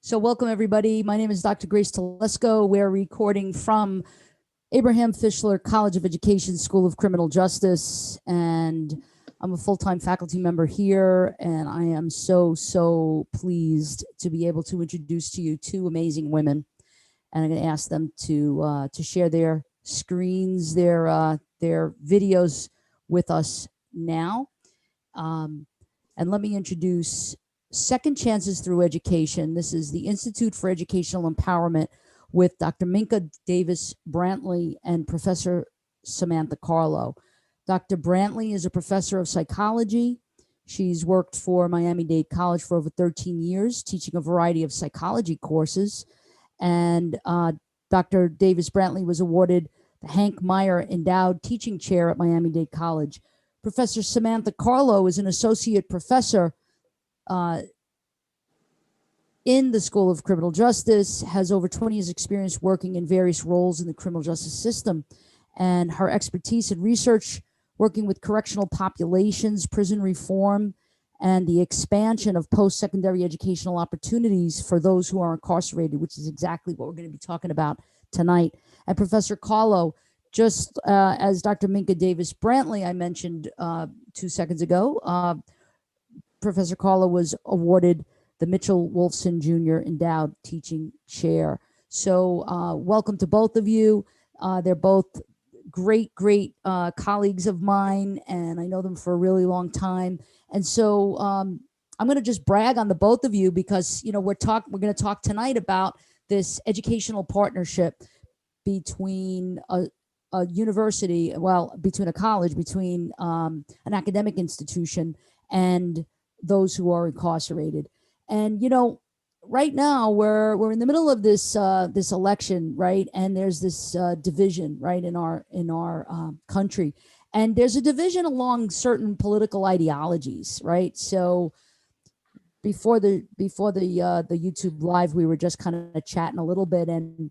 So welcome everybody. My name is Dr. Grace Telesco. We're recording from Abraham Fischler College of Education, School of Criminal Justice, and I'm a full-time faculty member here, and I am so pleased to be able to introduce to you two amazing women. And I'm going to ask them to share their screens, their videos with us now. And let me introduce Second Chances Through Education. This is the Institute for Educational Empowerment with Dr. Minka Davis Brantley and Professor Samantha Carlo. Dr. Brantley is a professor of psychology. She's worked for Miami-Dade College for over 13 years, teaching a variety of psychology courses. And Dr. Davis Brantley was awarded the Hank Meyer Endowed Teaching Chair at Miami-Dade College. Professor Samantha Carlo is an associate professor in the School of Criminal Justice, has over 20 years experience working in various roles in the criminal justice system. And her expertise in research, working with correctional populations, prison reform, and the expansion of post-secondary educational opportunities for those who are incarcerated, which is exactly what we're going to be talking about tonight. And Professor Carlo, just as Dr. Minka Davis Brantley I mentioned 2 seconds ago, Professor Carlo was awarded the Mitchell Wolfson Jr. Endowed Teaching Chair. So welcome to both of you. They're both great colleagues of mine, and I know them for a really long time. And so I'm going to just brag on the both of you because, you know, we're going to talk tonight about this educational partnership between a university, well, between a college, between an academic institution and those who are incarcerated. And, you know, right now we're in the middle of this this election, right? And there's this division, right, in our country, and there's a division along certain political ideologies, right? So before the YouTube live, we were just kind of chatting a little bit, and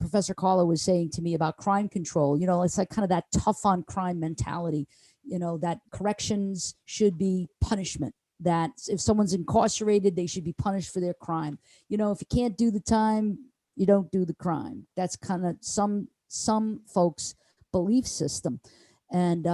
Professor Carlo was saying to me about crime control. You know, it's like kind of that tough on crime mentality, you know, that corrections should be punishment, that if someone's incarcerated, they should be punished for their crime. You know, if you can't do the time, you don't do the crime. That's kind of some folks' belief system. And,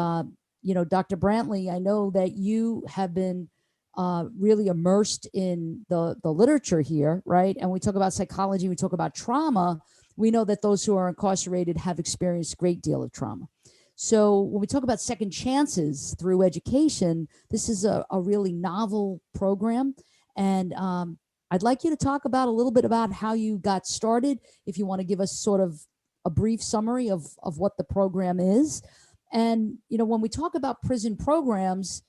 you know, Dr. Brantley, I know that you have been really immersed in the literature here, right? And we talk about psychology, we talk about trauma. We know that those who are incarcerated have experienced a great deal of trauma. So when we talk about second chances through education, this is a really novel program. And I'd like you to talk about a little bit about how you got started, if you want to give us sort of a brief summary of what the program is. And, you know, when we talk about prison programs,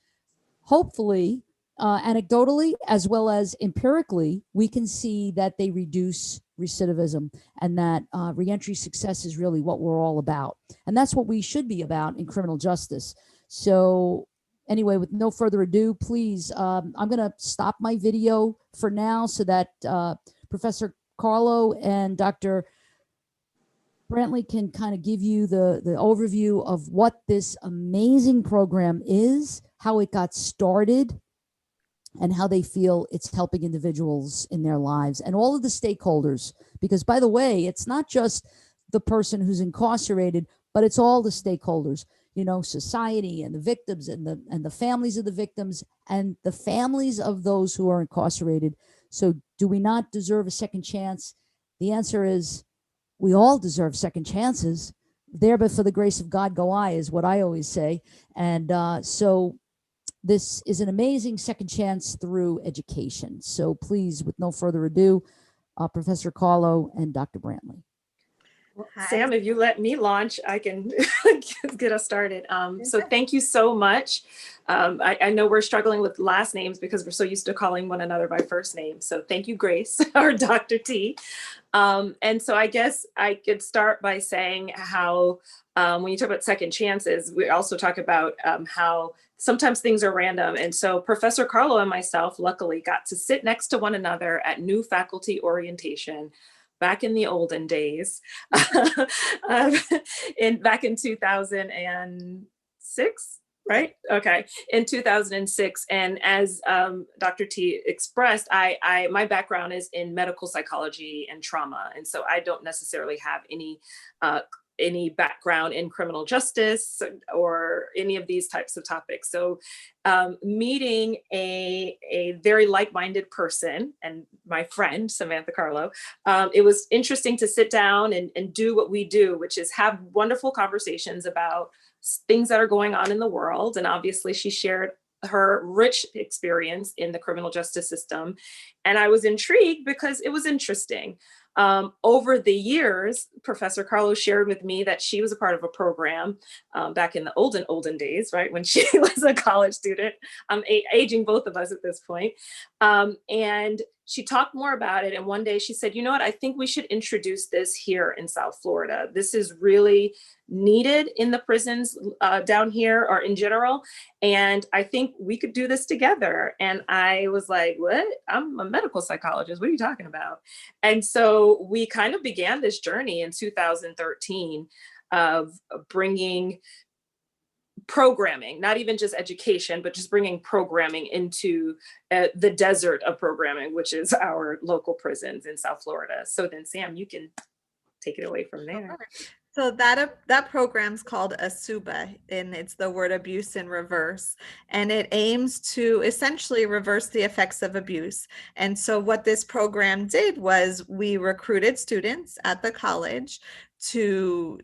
hopefully, anecdotally as well as empirically, we can see that they reduce recidivism, and that reentry success is really what we're all about. And that's what we should be about in criminal justice. So anyway, with no further ado, please, I'm going to stop my video for now so that Professor Carlo and Dr. Brantley can kind of give you the overview of what this amazing program is, how it got started, and how they feel it's helping individuals in their lives and all of the stakeholders. Because, by the way, it's not just the person who's incarcerated, but it's all the stakeholders, you know, society and the victims and the families of the victims and the families of those who are incarcerated. So do we not deserve a second chance? The answer is we all deserve second chances. There but for the grace of God go I, is what I always say. And so this is an amazing second chance through education. So please, with no further ado, Professor Carlo and Dr. Brantley. Hi. Sam, if you let me launch, I can get us started. So thank you so much. I know we're struggling with last names because we're so used to calling one another by first name. So thank you, Grace, or Dr. T. And so I guess I could start by saying how when you talk about second chances, we also talk about how sometimes things are random. And so Professor Carlo and myself, luckily, got to sit next to one another at new faculty orientation back in the olden days, back in 2006. right? Okay, in 2006. And as Dr. T expressed, my background is in medical psychology and trauma. And so I don't necessarily have any background in criminal justice or any of these types of topics. So meeting a very like-minded person and my friend, Samantha Carlo, it was interesting to sit down and do what we do, which is have wonderful conversations about things that are going on in the world. And obviously she shared her rich experience in the criminal justice system. And I was intrigued because it was interesting. Over the years, Professor Carlo shared with me that she was a part of a program back in the olden days, right? When she was a college student. I'm aging both of us at this point. And she talked more about it. And one day she said, you know what, I think we should introduce this here in South Florida. This is really needed in the prisons down here or in general. And I think we could do this together. And I was like, what? I'm a medical psychologist. What are you talking about? And so we kind of began this journey in 2013 of bringing programming, not even just education, but just bringing programming into the desert of programming, which is our local prisons in South Florida. So then Sam, you can take it away from there. So that program's called Asuba, and it's the word abuse in reverse, and it aims to essentially reverse the effects of abuse. And so what this program did was we recruited students at the college to,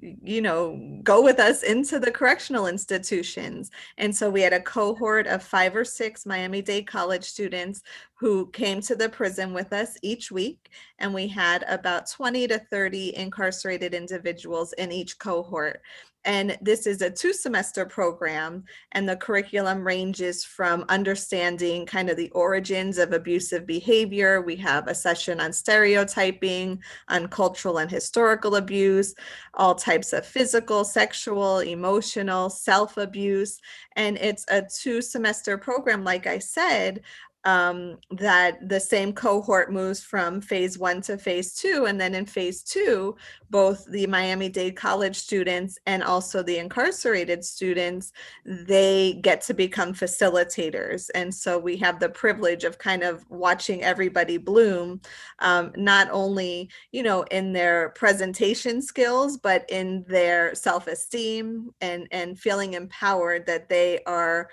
go with us into the correctional institutions. And so we had a cohort of 5 or 6 Miami-Dade college students who came to the prison with us each week. And we had about 20 to 30 incarcerated individuals in each cohort. And this is a 2-semester program, and the curriculum ranges from understanding kind of the origins of abusive behavior. We have a session on stereotyping, on cultural and historical abuse, all types of physical, sexual, emotional, self-abuse. And it's a 2-semester program, like I said, that the same cohort moves from phase 1 to phase 2. And then in phase 2, both the Miami-Dade college students and also the incarcerated students, they get to become facilitators. And so we have the privilege of kind of watching everybody bloom, not only, in their presentation skills, but in their self-esteem and feeling empowered that they are,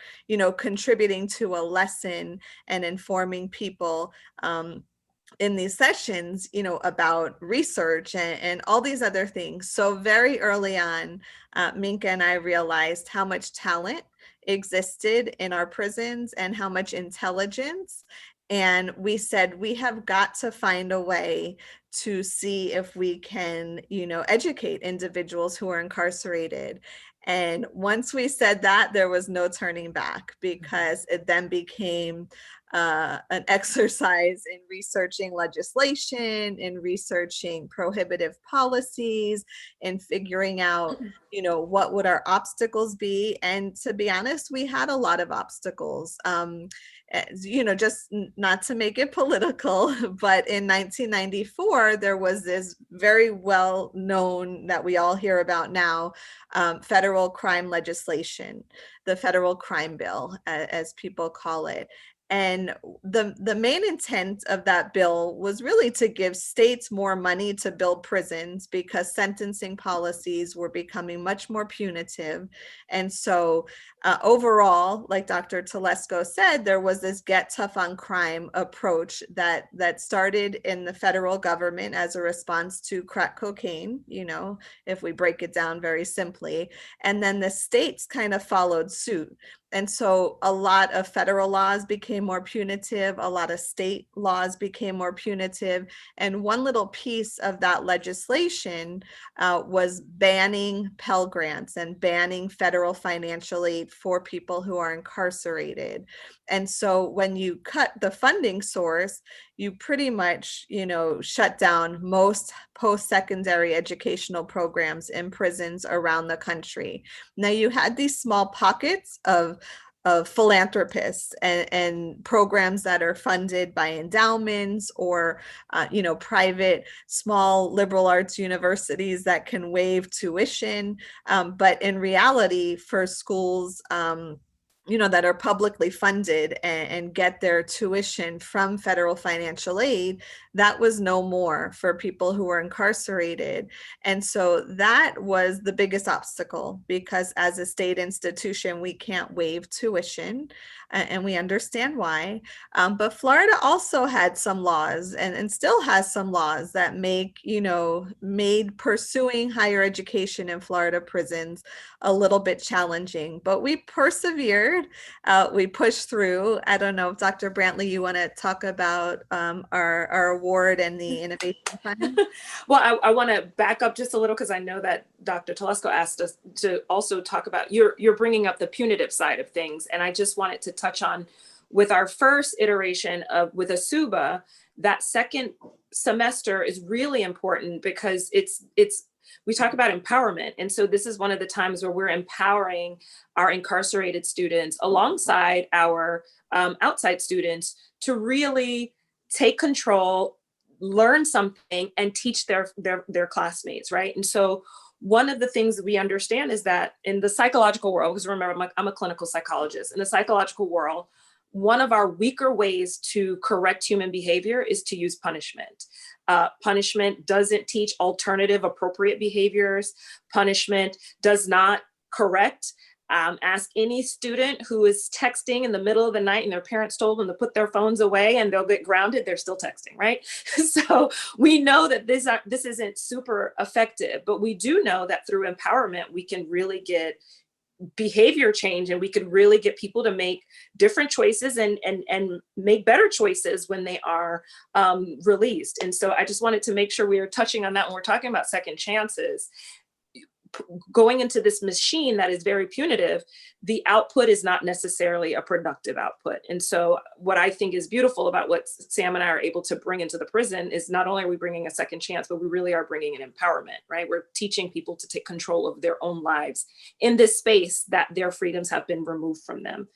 contributing to a lesson and informing people in these sessions, about research and all these other things. So very early on, Minka and I realized how much talent existed in our prisons and how much intelligence. And we said, we have got to find a way to see if we can, educate individuals who are incarcerated. And once we said that, there was no turning back, because it then became an exercise in researching legislation, in researching prohibitive policies, in figuring out, what would our obstacles be. And to be honest, we had a lot of obstacles. Just not to make it political, but in 1994, there was this very well known, that we all hear about now, federal crime legislation, the federal crime bill, as people call it. And the main intent of that bill was really to give states more money to build prisons, because sentencing policies were becoming much more punitive. And so overall, like Dr. Telesco said, there was this get tough on crime approach that started in the federal government as a response to crack cocaine, if we break it down very simply. And then the states kind of followed suit. And so a lot of federal laws became more punitive, a lot of state laws became more punitive. And one little piece of that legislation was banning Pell grants and banning federal financial aid for people who are incarcerated. And so when you cut the funding source, you pretty much, shut down most post-secondary educational programs in prisons around the country. Now, you had these small pockets of philanthropists and programs that are funded by endowments or private small liberal arts universities that can waive tuition. But in reality, for schools that are publicly funded and get their tuition from federal financial aid, that was no more for people who were incarcerated. And so that was the biggest obstacle, because as a state institution, we can't waive tuition, and we understand why. But Florida also had some laws and still has some laws that made pursuing higher education in Florida prisons a little bit challenging. But we persevered. We pushed through. I don't know if Dr. Brantley, you want to talk about our award and the Innovation Fund? Well, I want to back up just a little, because I know that Dr. Telesco asked us to also talk about, you're bringing up the punitive side of things. And I just wanted to touch on, with our first iteration with Asuba, that second semester is really important, because we talk about empowerment. And so this is one of the times where we're empowering our incarcerated students alongside our outside students to really take control, learn something, and teach their classmates, right? And so one of the things that we understand is that in the psychological world, because remember, I'm a clinical psychologist, in the psychological world, one of our weaker ways to correct human behavior is to use punishment. Punishment doesn't teach alternative appropriate behaviors. Punishment does not correct. Ask any student who is texting in the middle of the night and their parents told them to put their phones away and they'll get grounded, they're still texting, right? So we know that this isn't super effective, but we do know that through empowerment, we can really get behavior change, and we could really get people to make different choices and make better choices when they are released. And so I just wanted to make sure we are touching on that when we're talking about second chances. Going into this machine that is very punitive, the output is not necessarily a productive output. And so what I think is beautiful about what Sam and I are able to bring into the prison is not only are we bringing a second chance, but we really are bringing an empowerment, right? We're teaching people to take control of their own lives in this space that their freedoms have been removed from them.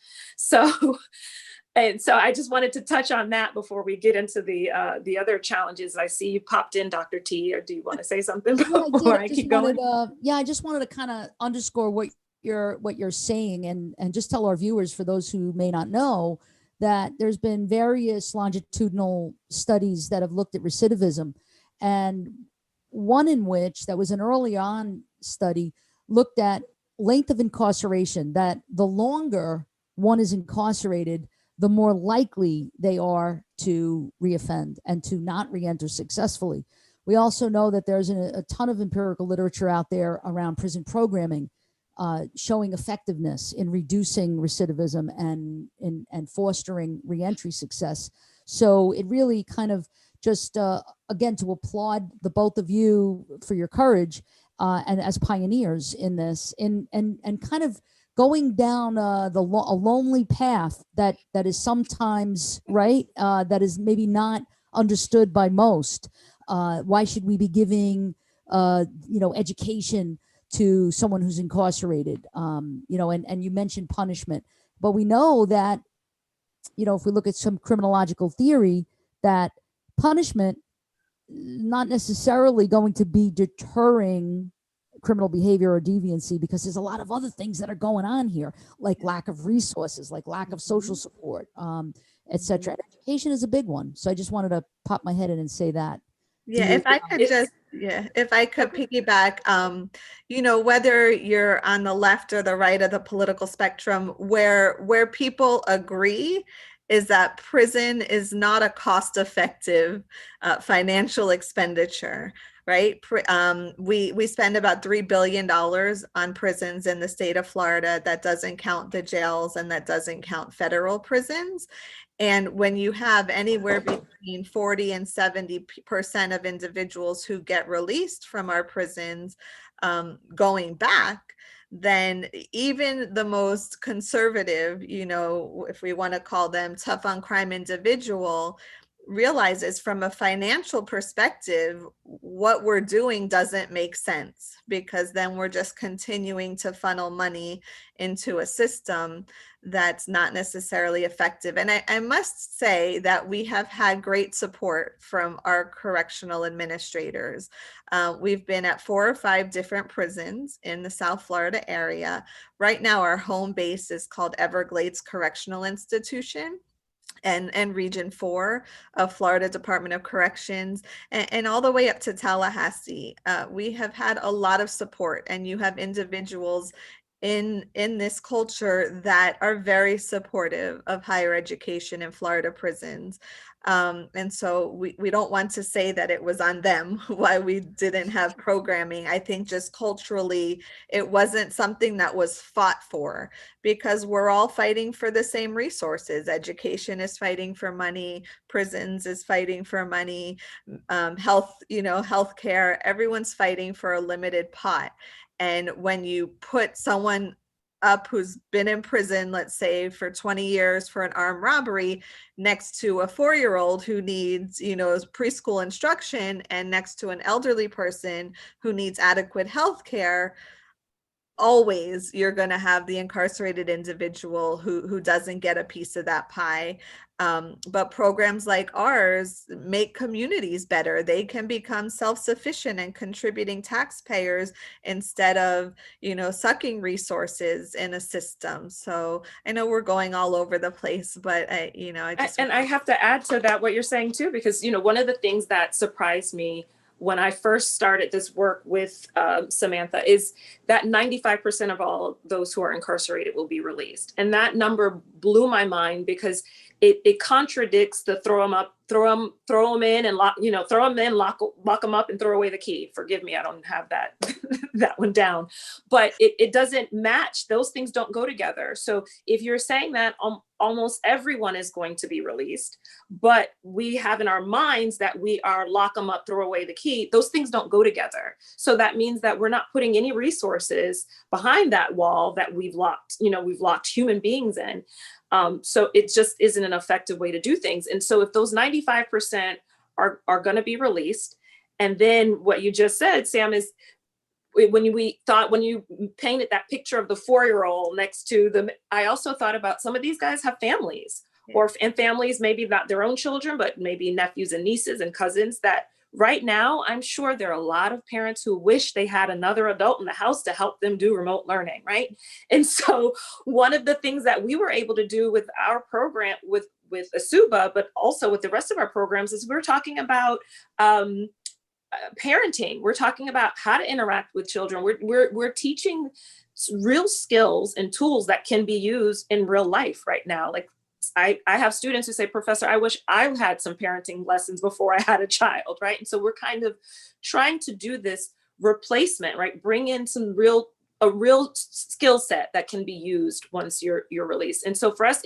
And so I just wanted to touch on that before we get into the other challenges. I see you popped in, Dr. T, or do you want to say something before I keep going? I just wanted to kind of underscore what you're saying, and just tell our viewers, for those who may not know, that there's been various longitudinal studies that have looked at recidivism, and one in which, that was an early on study, looked at length of incarceration, that the longer one is incarcerated, the more likely they are to reoffend and to not reenter successfully. We also know that there's a ton of empirical literature out there around prison programming, showing effectiveness in reducing recidivism and fostering reentry success. So it really kind of just, again, to applaud the both of you for your courage and as pioneers in this, and kind of going down a lonely path that is sometimes, right, that is maybe not understood by most. Why should we be giving education to someone who's incarcerated? And you mentioned punishment, but we know that, if we look at some criminological theory, that punishment not necessarily going to be deterring criminal behavior or deviancy, because there's a lot of other things that are going on here, like lack of resources, like lack of social support, etc. Education is a big one. So I just wanted to pop my head in and say that. Yeah, if I could piggyback, whether you're on the left or the right of the political spectrum, where people agree is that prison is not a cost-effective financial expenditure, right? We spend about $3 billion on prisons in the state of Florida. That doesn't count the jails, and that doesn't count federal prisons. And when you have anywhere between 40 and 70% of individuals who get released from our prisons going back, then even the most conservative, if we want to call them tough on crime individual, realize is from a financial perspective, what we're doing doesn't make sense, because then we're just continuing to funnel money into a system that's not necessarily effective. And I must say that we have had great support from our correctional administrators. We've been at 4 or 5 different prisons in the South Florida area. Right now, our home base is called Everglades Correctional Institution, and Region 4 of Florida Department of Corrections, and all the way up to Tallahassee. We have had a lot of support, and you have individuals in this culture that are very supportive of higher education in Florida prisons. And so we don't want to say that it was on them why we didn't have programming. I think just culturally, it wasn't something that was fought for, because we're all fighting for the same resources. Education is fighting for money, prisons is fighting for money, health, healthcare, everyone's fighting for a limited pot. And when you put someone up who's been in prison, let's say for 20 years for an armed robbery, next to a 4-year-old who needs, preschool instruction, and next to an elderly person who needs adequate health care, always you're going to have the incarcerated individual who doesn't get a piece of that pie. But programs like ours make communities better. They can become self-sufficient and contributing taxpayers instead of, sucking resources in a system. So I know we're going all over the place, but I have to add to that what you're saying too, because, one of the things that surprised me when I first started this work with Samantha is that 95% of all those who are incarcerated will be released. And that number blew my mind, because it contradicts the throw them in and lock them up and throw away the key. Forgive me, I don't have that that one down, but it doesn't match. Those things don't go together. So if you're saying that almost everyone is going to be released, but we have in our minds that we are lock them up, throw away the key, those things don't go together. So that means that we're not putting any resources behind that wall that we've locked human beings in. So it just isn't an effective way to do things. And so if those 95% are going to be released, and then what you just said, Sam, is when you painted that picture of the 4-year-old next to them, I also thought about some of these guys have families, and families, maybe not their own children, but maybe nephews and nieces and cousins that right now, I'm sure there are a lot of parents who wish they had another adult in the house to help them do remote learning, right? And so one of the things that we were able to do with our program with Asuba, but also with the rest of our programs, is we're talking about parenting. We're talking about how to interact with children. We're teaching real skills and tools that can be used in real life right now. Like I have students who say, Professor, I wish I had some parenting lessons before I had a child, right? And so we're kind of trying to do this replacement, right? Bring in a real skill set that can be used once you're released. And so for us,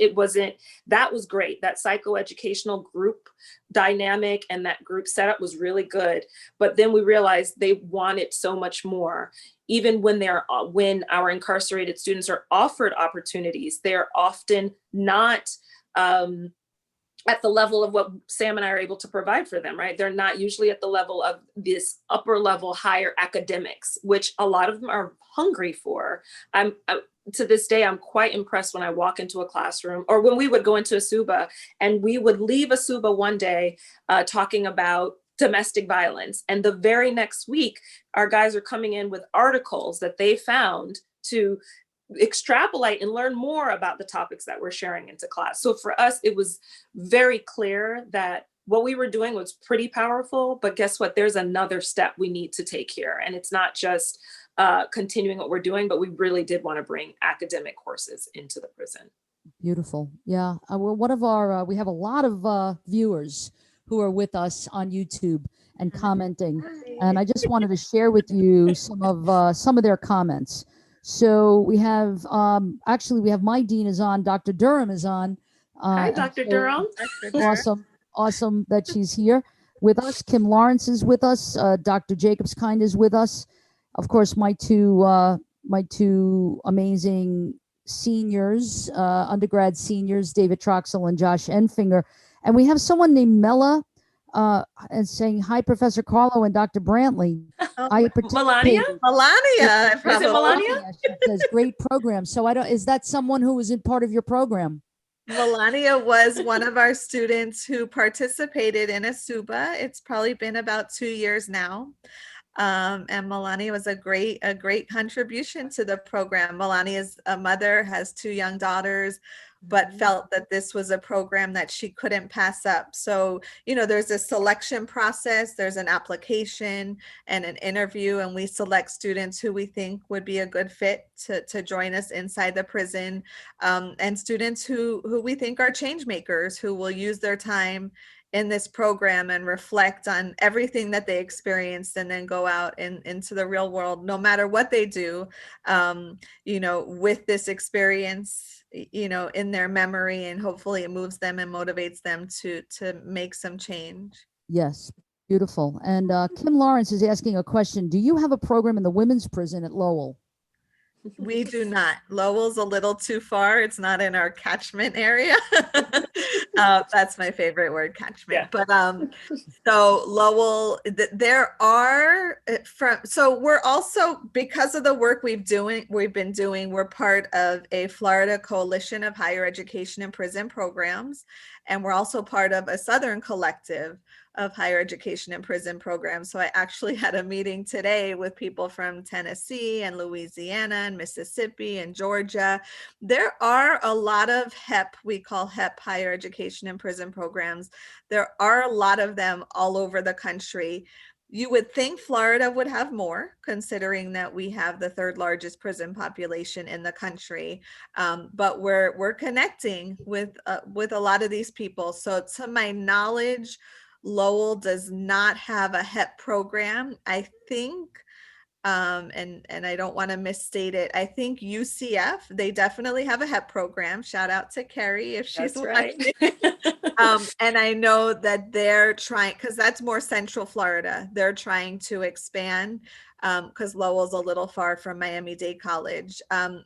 that was great. That psychoeducational group dynamic and that group setup was really good. But then we realized they wanted so much more. Even when our incarcerated students are offered opportunities, they're often not at the level of what Sam and I are able to provide for them, right? They're not usually at the level of this upper level, higher academics, which a lot of them are hungry for. To this day, I'm quite impressed when I walk into a classroom, or when we would go into Asuba, and we would leave Asuba one day talking about domestic violence. And the very next week, our guys are coming in with articles that they found to extrapolate and learn more about the topics that we're sharing into class. So for us, it was very clear that what we were doing was pretty powerful, but guess what? There's another step we need to take here. And it's not just continuing what we're doing, but we really did want to bring academic courses into the prison. Beautiful. Yeah. Well, we have a lot of viewers who are with us on YouTube and commenting. And I just wanted to share with you some of their comments. So we have, we have my dean is on, Dr. Durham is on. Hi, Dr. Durham. Awesome that she's here with us. Kim Lawrence is with us. Dr. Jacobs Kind is with us. Of course, my two amazing seniors, undergrad seniors, David Troxel and Josh Enfinger. And we have someone named Mela and saying, hi, Professor Carlo and Dr. Brantley. Oh, I Melania? participated. Melania, Is it Melania? She says, great program. So is that someone who was in part of your program? Melania was one of our students who participated in Asuba. It's probably been about 2 years now. And Melania was a great contribution to the program. Melania's a mother, has 2 young daughters, but felt that this was a program that she couldn't pass up. So, you know, there's a selection process, there's an application and an interview, and we select students who we think would be a good fit to join us inside the prison, and students who we think are change makers, who will use their time in this program and reflect on everything that they experienced and then go out into the real world, no matter what they do, you know, with this experience, you know, in their memory, and hopefully it moves them and motivates them to make some change. Yes, beautiful. And Kim Lawrence is asking a question. Do you have a program in the women's prison at Lowell? We do not. Lowell's a little too far. It's not in our catchment area. That's my favorite word, catchment. Yeah. But so Lowell, there are so we're also, because of the work we've been doing, we're part of a Florida coalition of higher education and prison programs, and we're also part of a Southern collective of higher education and prison programs. So I actually had a meeting today with people from Tennessee and Louisiana and Mississippi and Georgia. There are a lot of HEP, we call HEP, higher education and prison programs. There are a lot of them all over the country. You would think Florida would have more, considering that we have the 3rd largest prison population in the country. But we're connecting with a lot of these people. So to my knowledge, Lowell does not have a HEP program. I think, and I don't want to misstate it, I think UCF, they definitely have a HEP program. Shout out to Carrie if she's watching. And I know that they're trying, because that's more Central Florida, they're trying to expand, because Lowell's a little far from Miami-Dade College.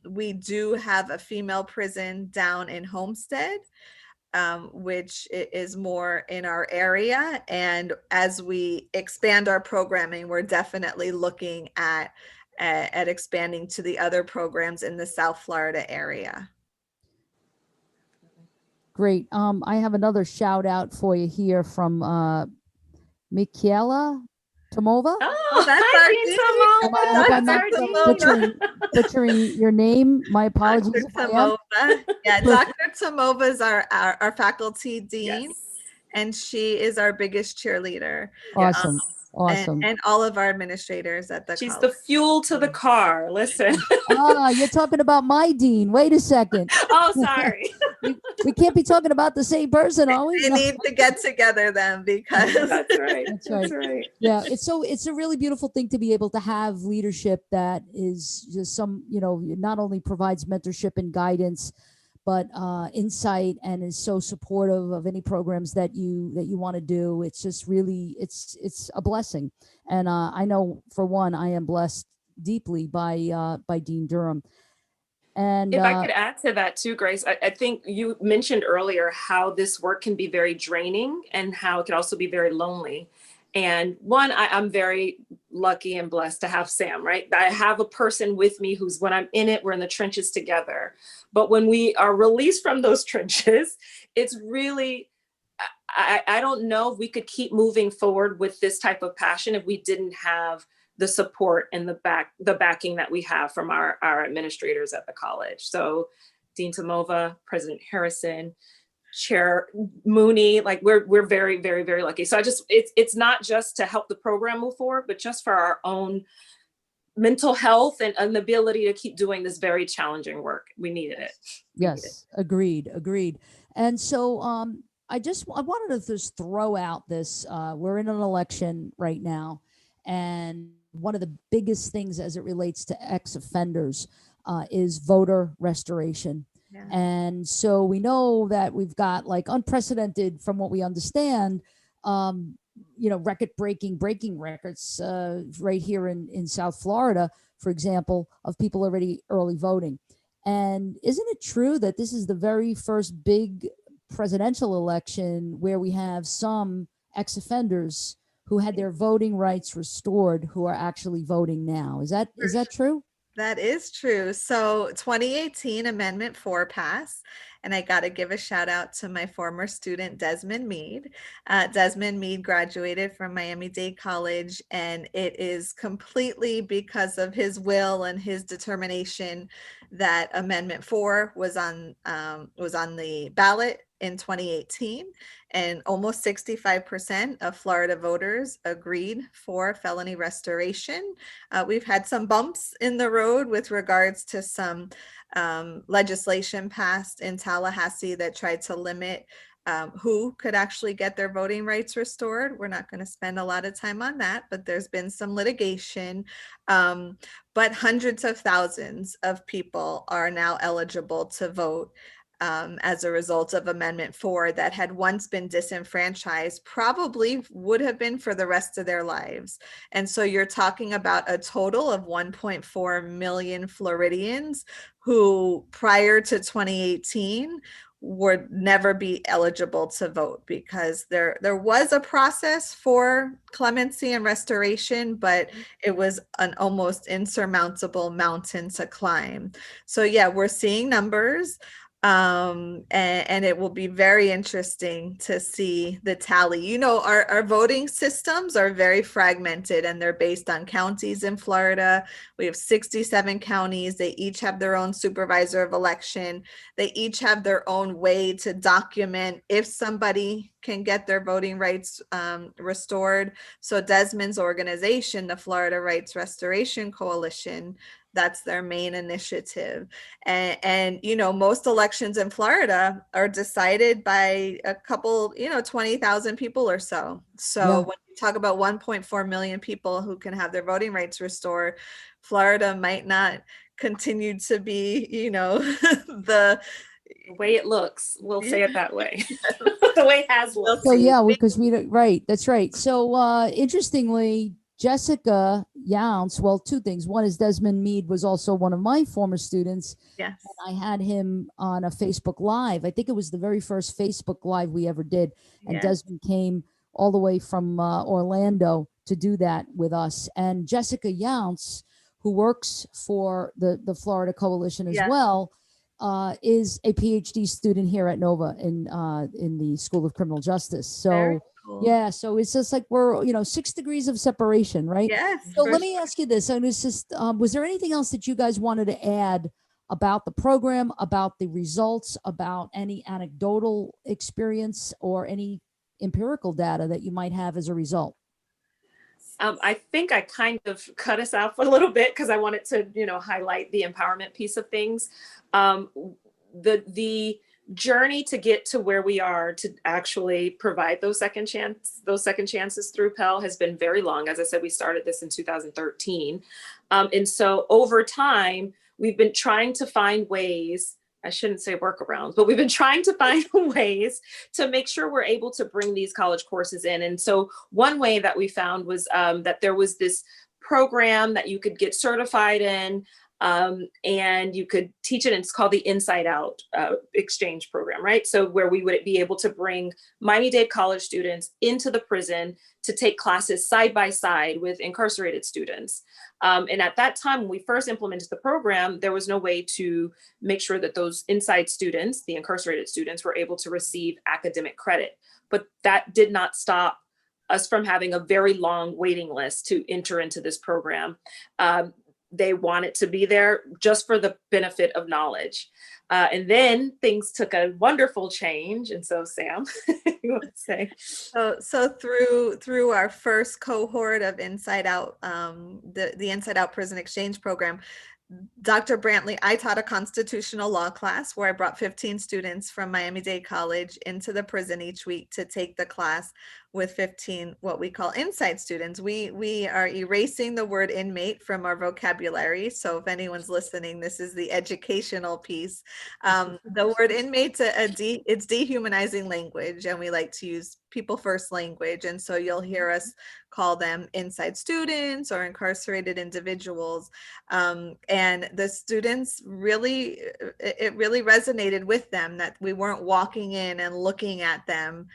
We do have a female prison down in Homestead, which is more in our area. And as we expand our programming, we're definitely looking at expanding to the other programs in the South Florida area. Great. I have another shout out for you here from Michaela Tomova. Oh, that's our Dean. Butchering your name. My apologies. Dr. Tomova. Yeah, Dr. Tomova is our faculty dean, yes. And she is our biggest cheerleader. Awesome. Awesome. And all of our administrators at the She's college. The fuel to the car. Listen. You're talking about my dean. Wait a second. Oh, sorry. we can't be talking about the same person, are we? They need to get together then, because that's right. That's right. Yeah, it's a really beautiful thing to be able to have leadership that is just not only provides mentorship and guidance, but insight, and is so supportive of any programs that you want to do. It's just really, it's a blessing. And I know, for one, I am blessed deeply by Dean Durham. And if I could add to that too, Grace, I think you mentioned earlier how this work can be very draining and how it can also be very lonely. And one, I'm very lucky and blessed to have Sam, right? I have a person with me who's, when I'm in it, we're in the trenches together. But when we are released from those trenches, it's really, I don't know if we could keep moving forward with this type of passion if we didn't have the support and the backing that we have from our administrators at the college. So Dean Tomova, President Harrison, Chair Mooney, like we're very, very, very lucky. So it's not just to help the program move forward, but just for our own mental health and the ability to keep doing this very challenging work. We needed it. Yes, agreed. And so I wanted to just throw out this, we're in an election right now, and one of the biggest things as it relates to ex-offenders is voter restoration. Yeah. And so we know that we've got, like, unprecedented, from what we understand, breaking records right here in South Florida, for example, of people already early voting. And isn't it true that this is the very first big presidential election where we have some ex-offenders who had their voting rights restored who are actually voting now. Is that true? That is true. So 2018 Amendment 4 passed, and I got to give a shout out to my former student, Desmond Meade. Desmond Meade graduated from Miami-Dade College, and it is completely because of his will and his determination that Amendment 4 was on the ballot in 2018, and almost 65% of Florida voters agreed for felony restoration. We've had some bumps in the road with regards to some legislation passed in Tallahassee that tried to limit who could actually get their voting rights restored. We're not going to spend a lot of time on that, but there's been some litigation. But hundreds of thousands of people are now eligible to vote as a result of Amendment 4 that had once been disenfranchised, probably would have been for the rest of their lives. And so you're talking about a total of 1.4 million Floridians who prior to 2018 would never be eligible to vote, because there was a process for clemency and restoration, but it was an almost insurmountable mountain to climb. So yeah, we're seeing numbers. And it will be very interesting to see the tally. You know, our voting systems are very fragmented, and they're based on counties in Florida. We have 67 counties. They each have their own supervisor of election. They each have their own way to document if somebody can get their voting rights restored. So Desmond's organization, the Florida Rights Restoration Coalition, that's their main initiative. And you know, most elections in Florida are decided by a couple, 20,000 people or so. So when you talk about 1.4 million people who can have their voting rights restored, Florida might not continue to be, the way it looks. We'll say it that way. The way it has looked. So yeah, because right, that's right. So interestingly, Jessica Younce, well, two things. One is Desmond Meade was also one of my former students. Yes. And I had him on a Facebook Live. I think it was the very first Facebook Live we ever did. And Yes. Desmond came all the way from Orlando to do that with us. And Jessica Younce, who works for the Florida Coalition as Yes. well, is a PhD student here at Nova in the School of Criminal Justice. So Very cool. yeah, so it's just like we're 6 degrees of separation, right? Yes. So for let me ask you this: and it's just, was there anything else that you guys wanted to add about the program, about the results, about any anecdotal experience, or any empirical data that you might have as a result? I think I kind of cut us out for a little bit because I wanted to, highlight the empowerment piece of things. The journey to get to where we are to actually provide those second chances through Pell has been very long. As I said, we started this in 2013. And so over time, we've been trying to find ways, I shouldn't say workarounds, but we've been trying to find ways to make sure we're able to bring these college courses in. And so one way that we found was that there was this program that you could get certified in, and you could teach it. And it's called the Inside Out exchange program, right? So where we would be able to bring Miami-Dade college students into the prison to take classes side by side with incarcerated students. And at that time, when we first implemented the program, there was no way to make sure that those inside students, the incarcerated students, were able to receive academic credit. But that did not stop us from having a very long waiting list to enter into this program. They wanted to be there just for the benefit of knowledge. And then things took a wonderful change. And so Sam, you want to say? So through our first cohort of Inside Out, the Inside Out Prison Exchange Program, Dr. Brantley, I taught a constitutional law class where I brought 15 students from Miami-Dade College into the prison each week to take the class with 15 what we call inside students. We are erasing the word inmate from our vocabulary. So if anyone's listening, this is the educational piece. The word inmate's it's dehumanizing language, and we like to use people first language. And so you'll hear us call them inside students or incarcerated individuals. And the students really, it really resonated with them that we weren't walking in and looking at them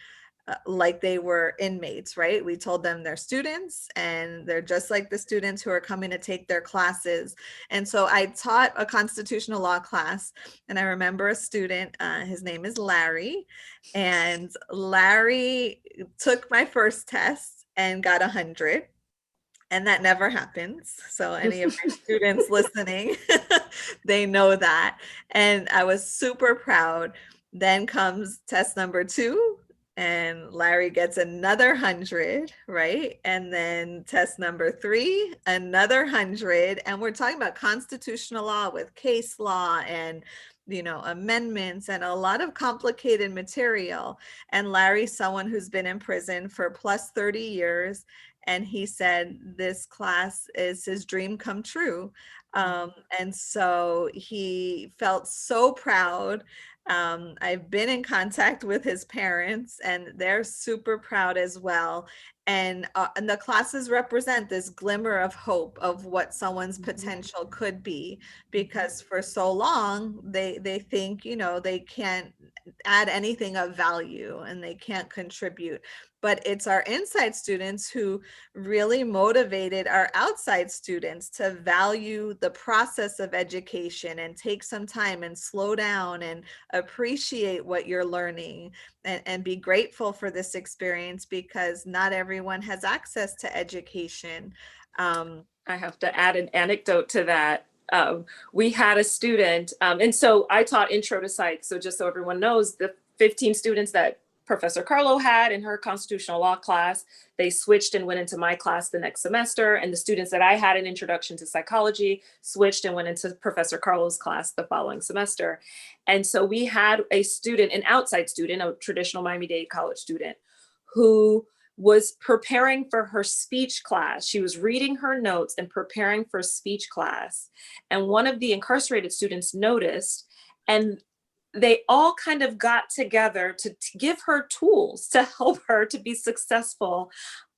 like they were inmates, right? We told them they're students and they're just like the students who are coming to take their classes. And so I taught a constitutional law class, and I remember a student, his name is Larry, and Larry took my first test and got 100. And that never happens. So any of my students listening, they know that. And I was super proud. Then comes test number 2, and Larry gets another 100, right? And then test number 3, another 100. And we're talking about constitutional law with case law and, you know, amendments and a lot of complicated material. And Larry's someone who's been in prison for plus 30 years. And he said this class is his dream come true. And so he felt so proud. I've been in contact with his parents, and they're super proud as well. And the classes represent this glimmer of hope of what someone's potential could be, because for so long they think, you know, they can't add anything of value and they can't contribute. But it's our inside students who really motivated our outside students to value the process of education and take some time and slow down and appreciate what you're learning, and be grateful for this experience, because not everyone has access to education. I have to add an anecdote to that. We had a student, and so I taught intro to psych. So just so everyone knows, the 15 students that Professor Carlo had in her constitutional law class, they switched and went into my class the next semester. And the students that I had in introduction to psychology switched and went into Professor Carlo's class the following semester. And so we had a student, an outside student, a traditional Miami-Dade college student, who was preparing for her speech class. She was reading her notes and preparing for speech class. And one of the incarcerated students noticed, and they all kind of got together to give her tools to help her to be successful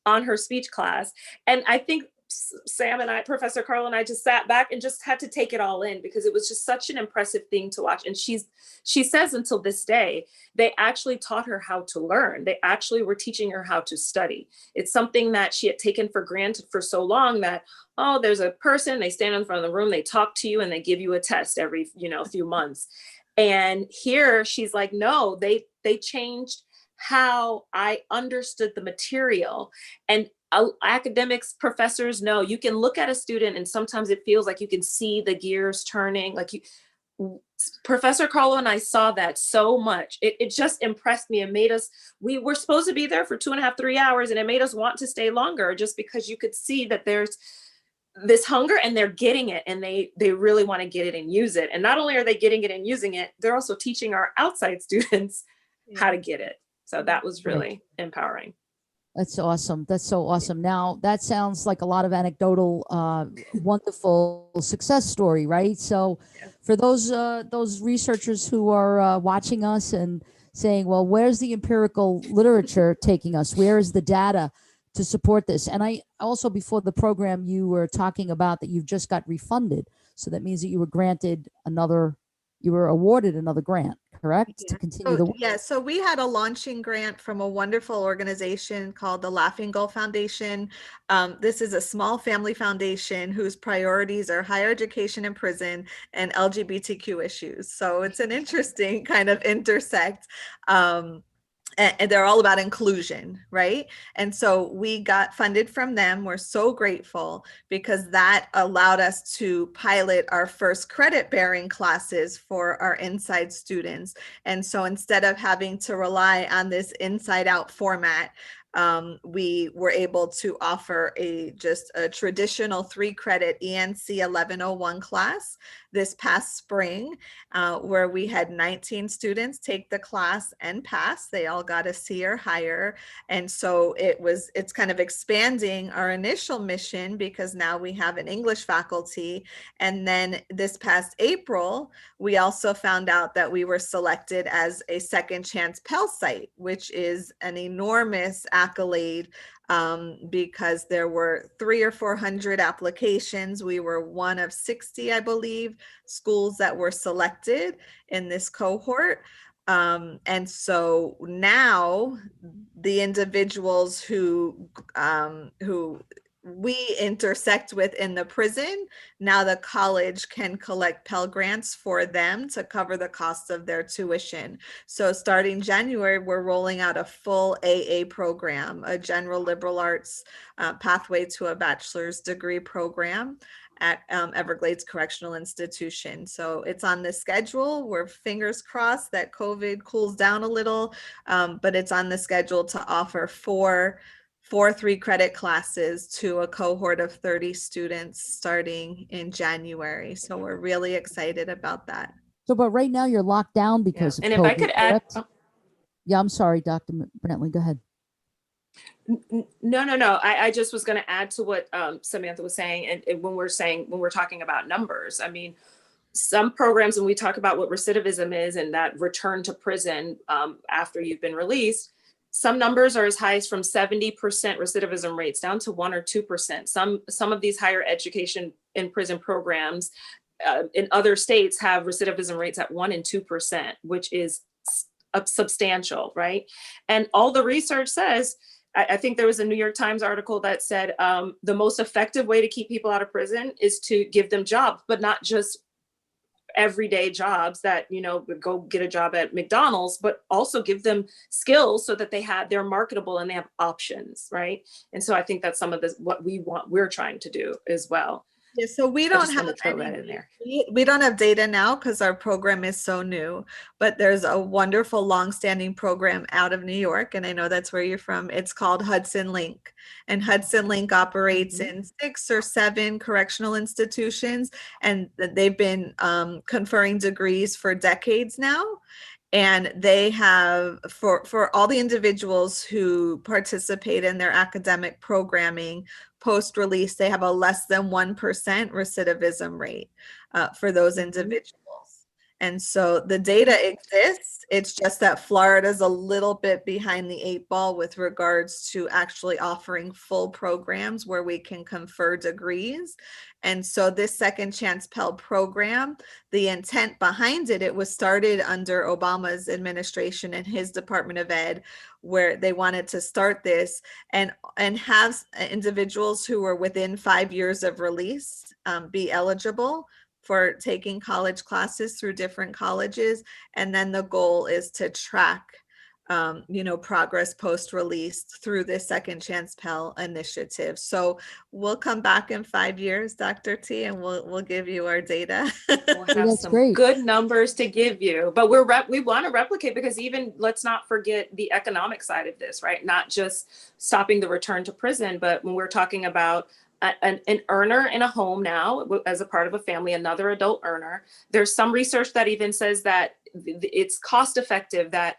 on her speech class. And I think Sam and I, Professor Carlo and I, just sat back and just had to take it all in, because it was just such an impressive thing to watch. And she says until this day, they actually taught her how to learn. They actually were teaching her how to study. It's something that she had taken for granted for so long, that, oh, there's a person, they stand in front of the room, they talk to you, and they give you a test every, few months. And here she's like, no, they changed how I understood the material. And academics, professors know, you can look at a student and sometimes it feels like you can see the gears turning. Professor Carlo and I saw that so much. It just impressed me and made us, we were supposed to be there for 2.5, 3 hours, and it made us want to stay longer, just because you could see that there's this hunger and they're getting it, and they really want to get it and use it. And not only are they getting it and using it, they're also teaching our outside students how to get it. So that was really empowering. That's awesome. That's so awesome. Now that sounds like a lot of anecdotal, wonderful success story, right? So for those researchers who are watching us and saying, well, where's the empirical literature taking us? Where is the data to support this? And I also, before the program, you were talking about that you've just got refunded. So that means that you were awarded another grant, correct? To continue the work. Yeah, so we had a launching grant from a wonderful organization called the Laughing Gull Foundation. This is a small family foundation whose priorities are higher education in prison and LGBTQ issues. So it's an interesting kind of intersect. And they're all about inclusion, right? And so we got funded from them. We're so grateful, because that allowed us to pilot our first credit bearing classes for our inside students. And so instead of having to rely on this inside out format, we were able to offer just a traditional 3-credit ENC 1101 class this past spring, where we had 19 students take the class and pass. They all got a C or higher. And so it's kind of expanding our initial mission, because now we have an English faculty. And then this past April, we also found out that we were selected as a second chance Pell site, which is an enormous accolade, because there were 300 or 400 applications. We were one of 60, I believe, schools that were selected in this cohort. And so now the individuals who we intersect with in the prison, now the college can collect Pell Grants for them to cover the cost of their tuition. So starting January, we're rolling out a full AA program, a general liberal arts pathway to a bachelor's degree program at Everglades Correctional Institution. So it's on the schedule. We're fingers crossed that COVID cools down a little, but it's on the schedule to offer four 3-credit classes to a cohort of 30 students starting in January. So we're really excited about that. So, but right now you're locked down because of And COVID, if I could add, correct? Yeah, I'm sorry, Dr. Brantley, go ahead. No. I just was going to add to what Samantha was saying. And when we're talking about numbers, I mean, some programs, when we talk about what recidivism is and that return to prison after you've been released, some numbers are as high as from 70% recidivism rates down to 1 or 2%. Some of these higher education in prison programs in other states have recidivism rates at 1 and 2%, which is substantial, right? And all the research says, I think there was a New York Times article that said the most effective way to keep people out of prison is to give them jobs, but not just everyday jobs that, go get a job at McDonald's, but also give them skills so that they're marketable and they have options, right? And so I think that's some of this, what we're trying to do as well. Yeah, so we don't have data now because our program is so new, but there's a wonderful longstanding program out of New York, and I know that's where you're from. It's called Hudson Link, and Hudson Link operates in 6 or 7 correctional institutions, and they've been conferring degrees for decades now. And they have, for all the individuals who participate in their academic programming post-release, they have a less than 1% recidivism rate for those individuals. And so the data exists. It's just that Florida's a little bit behind the 8 ball with regards to actually offering full programs where we can confer degrees. And so this Second Chance Pell program, the intent behind it, it was started under Obama's administration and his Department of Ed, where they wanted to start this and have individuals who were within 5 years of release be eligible for taking college classes through different colleges. And then the goal is to track, progress post-release through this Second Chance Pell initiative. So we'll come back in 5 years, Dr. T, and we'll give you our data. We'll have some good numbers to give you, but we want to replicate, because even let's not forget the economic side of this, right? Not just stopping the return to prison, but when we're talking about an earner in a home now as a part of a family, another adult earner, there's some research that even says that it's cost effective, that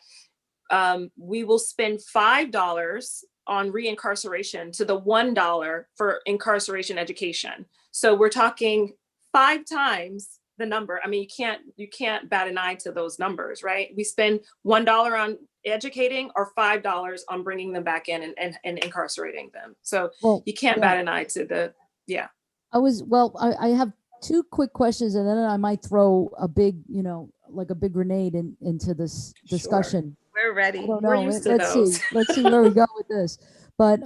we will spend $5 on reincarceration to the $1 for incarceration education. So we're talking 5 times the number. I mean, you can't bat an eye to those numbers, right? We spend $1 on educating or $5 on bringing them back in and incarcerating them. So you can't bat an eye to I have 2 quick questions, and then I might throw a big, like a big grenade into this discussion. We're ready. I don't know. Let's see where we go with this. But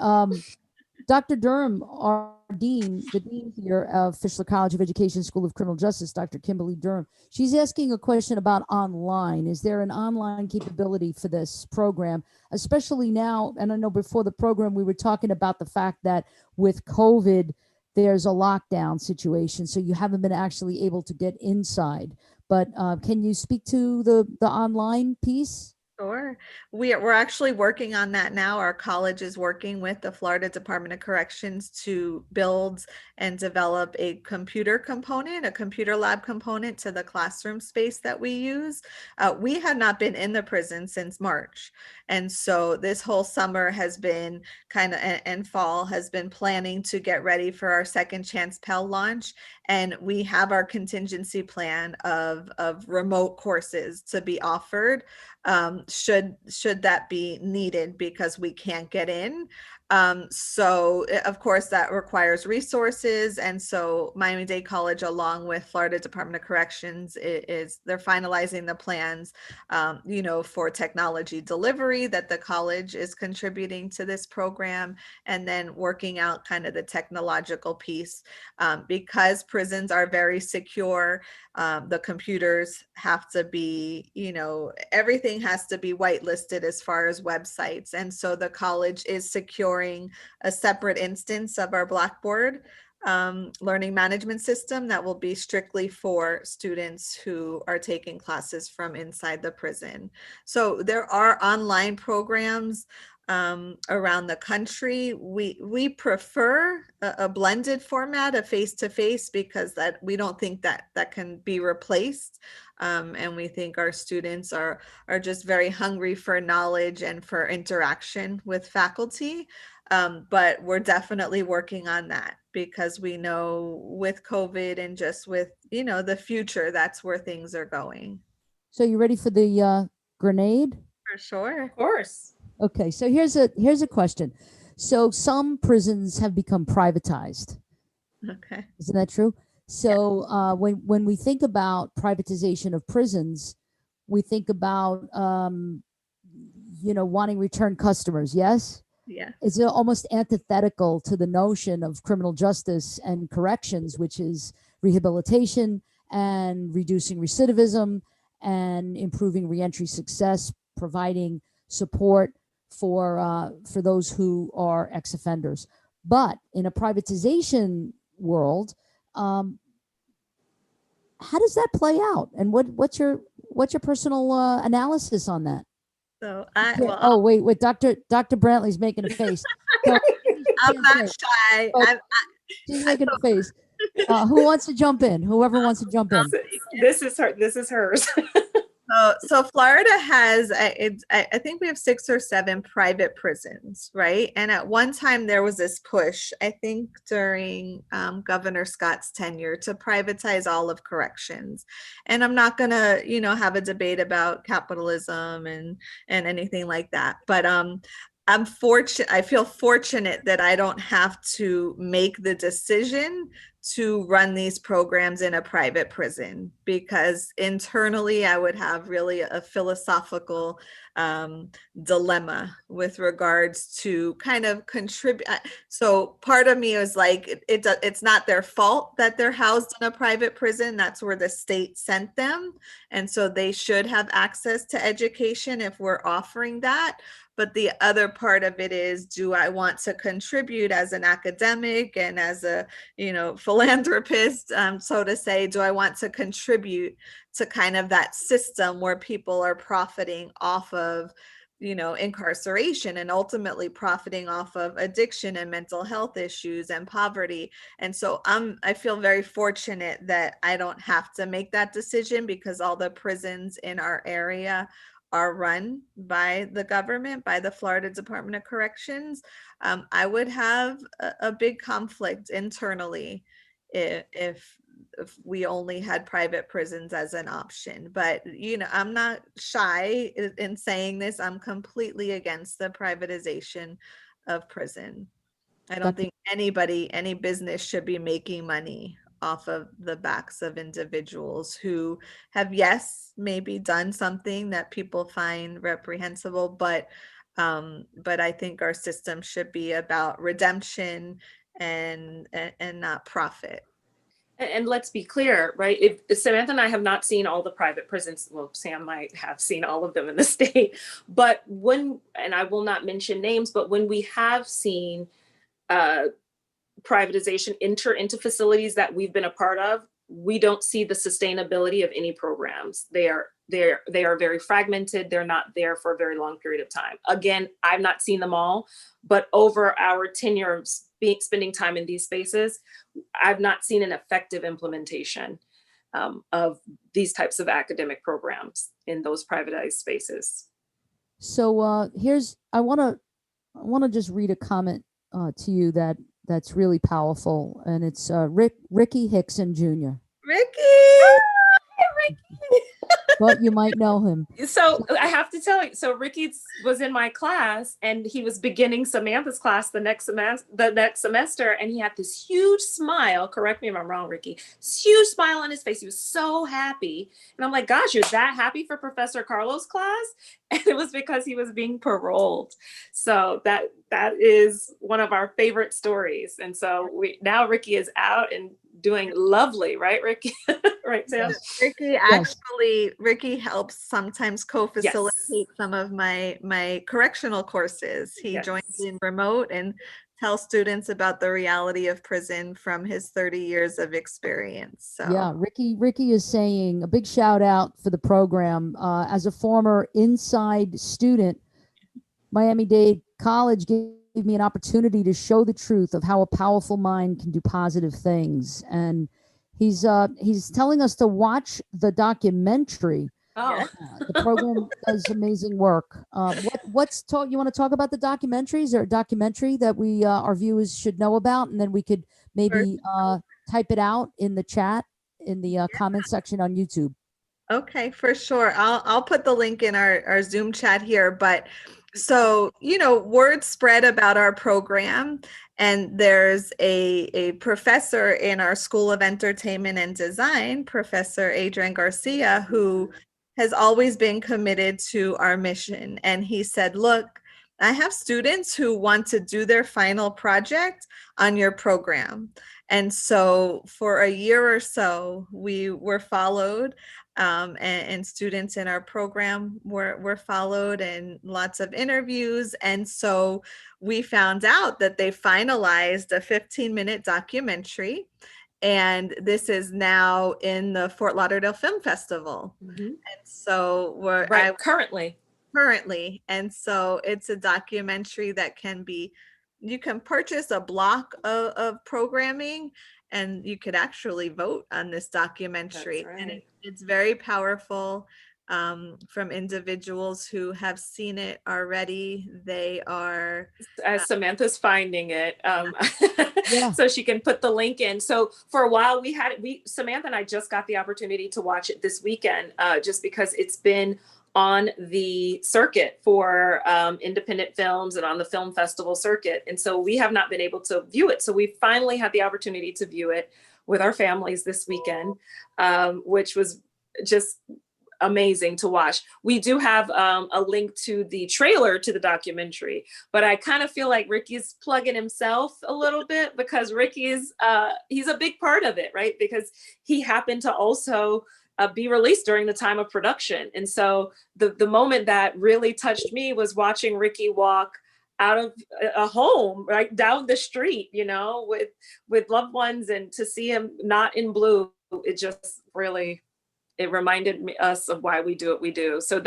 Dr. Durham, the dean here of Fishler College of Education School of Criminal Justice, Dr. Kimberly Durham, she's asking a question about online. Is there an online capability for this program, especially now? And I know before the program, we were talking about the fact that with COVID, there's a lockdown situation, so you haven't been actually able to get inside. But can you speak to the online piece? Sure. We're actually working on that now. Our college is working with the Florida Department of Corrections to build and develop a computer component, a computer lab component to the classroom space that we use. We have not been in the prison since March. And so this whole summer has been and fall has been planning to get ready for our second chance Pell launch. And we have our contingency plan of remote courses to be offered should that be needed because we can't get in. So of course that requires resources. And so Miami-Dade College, along with Florida Department of Corrections, they're finalizing the plans, for technology delivery that the college is contributing to this program, and then working out kind of the technological piece because prisons are very secure. The computers have to be, everything has to be whitelisted as far as websites. And so the college is securing a separate instance of our Blackboard learning management system that will be strictly for students who are taking classes from inside the prison. So there are online programs around the country. We prefer a blended format, a face-to-face, because that we don't think that can be replaced. And we think our students are just very hungry for knowledge and for interaction with faculty. But we're definitely working on that because we know with COVID and just with, the future, that's where things are going. So you ready for the grenade? For sure. Of course. Okay, so here's a question. So some prisons have become privatized. Okay. Isn't that true? So when we think about privatization of prisons, we think about wanting return customers. Yes. Yeah. It's almost antithetical to the notion of criminal justice and corrections, which is rehabilitation and reducing recidivism and improving reentry success, providing support for those who are ex-offenders. But in a privatization world, how does that play out? And what's your personal analysis on that? So wait, Dr. Brantley's making a face. So, I'm not shy. She's making a face. Who wants to jump in? Whoever wants to jump in. This is her. This is hers. So Florida has, I think we have 6 or 7 private prisons, right? And at one time there was this push, I think during Governor Scott's tenure, to privatize all of corrections. And I'm not gonna, have a debate about capitalism and anything like that. But I feel fortunate that I don't have to make the decision to run these programs in a private prison, because internally I would have really a philosophical dilemma with regards to kind of contribute. So part of me is like, it's not their fault that they're housed in a private prison. That's where the state sent them. And so they should have access to education if we're offering that. But the other part of it is, do I want to contribute as an academic and as a, philanthropist, so to say? Do I want to contribute to kind of that system where people are profiting off of, incarceration, and ultimately profiting off of addiction and mental health issues and poverty? And so I feel very fortunate that I don't have to make that decision, because all the prisons in our area are run by the government, by the Florida Department of Corrections. I would have a big conflict internally if we only had private prisons as an option. But, I'm not shy in saying this. I'm completely against the privatization of prison. I don't think any business should be making money off of the backs of individuals who have, yes, maybe done something that people find reprehensible, but I think our system should be about redemption and not profit. And let's be clear, right? If Samantha and I have not seen all the private prisons, well, Sam might have seen all of them in the state, but and I will not mention names, but when we have seen privatization enter into facilities that we've been a part of, we don't see the sustainability of any programs. They are they are very fragmented. They're not there for a very long period of time. Again, I've not seen them all, but over our tenure of spending time in these spaces, I've not seen an effective implementation of these types of academic programs in those privatized spaces. So I want to just read a comment to you that's really powerful, and it's Ricky Hickson Jr. Ricky! But you might know him. So I have to tell you, so Ricky was in my class, and he was beginning Samantha's class the next semester, and he had this huge smile. Correct me if I'm wrong, Ricky. This huge smile on his face. He was so happy, and I'm like, "Gosh, you're that happy for Professor Carlo's class?" And it was because he was being paroled. So that is one of our favorite stories. And so now Ricky is out and doing lovely, right, Ricky? Right, Sam? Ricky helps sometimes co-facilitate some of my correctional courses. He joins in remote and tells students about the reality of prison from his 30 years of experience. So yeah, Ricky is saying a big shout out for the program. As a former inside student, Miami-Dade College gave me an opportunity to show the truth of how a powerful mind can do positive things. And he's telling us to watch the documentary. Oh, The program does amazing work. You want to talk about the documentary? Is there a documentary that we our viewers should know about, and then we could maybe type it out in the chat in the comment section on YouTube? Okay, for sure. I'll put the link in our Zoom chat here. But so, word spread about our program, and there's a professor in our School of Entertainment and Design, Professor Adrian Garcia, who has always been committed to our mission. And he said, look, I have students who want to do their final project on your program. And so for a year or so, we were followed, and students in our program were followed, and lots of interviews. And so we found out that they finalized a 15-minute documentary, and this is now in the Fort Lauderdale Film Festival. And so we're currently. And so it's a documentary that you can purchase a block of programming, and you could actually vote on this documentary. Right. And it's very powerful, from individuals who have seen it already. They are as Samantha's finding it, so she can put the link in. So for a while Samantha and I just got the opportunity to watch it this weekend, just because it's been on the circuit for independent films and on the film festival circuit. And so we have not been able to view it. So we finally had the opportunity to view it with our families this weekend, which was just amazing to watch. We do have a link to the trailer to the documentary, but I kind of feel like Ricky's plugging himself a little bit, because Ricky's he's a big part of it, right? Because he happened to also be released during the time of production. And so the moment that really touched me was watching Ricky walk out of a home, right down the street, with loved ones, and to see him not in blue, it just really, it reminded us of why we do what we do. So